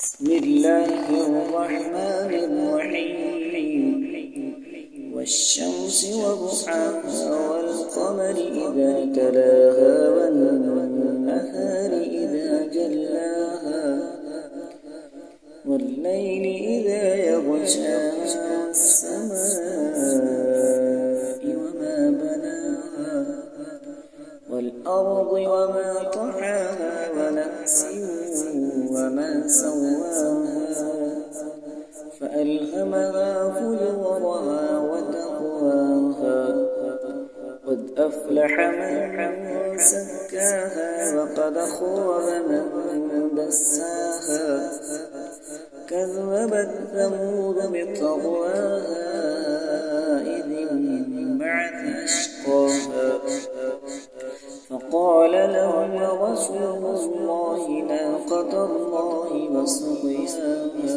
بسم الله الرحمن الرحيم والشمس وضحاها والقمر إذا تلاها والنهار إذا جلاها والليل إذا يغشاها والسماء وما بناها والأرض وما طحاها ونفس وما سواها فألهمها فجورها وتقواها قد أفلح من زكاها وقد خاب من دساها كذبت ثمود بطغواها إذ انبعث أشقاها فقال لهم رسول الله ناقة الله وسقياها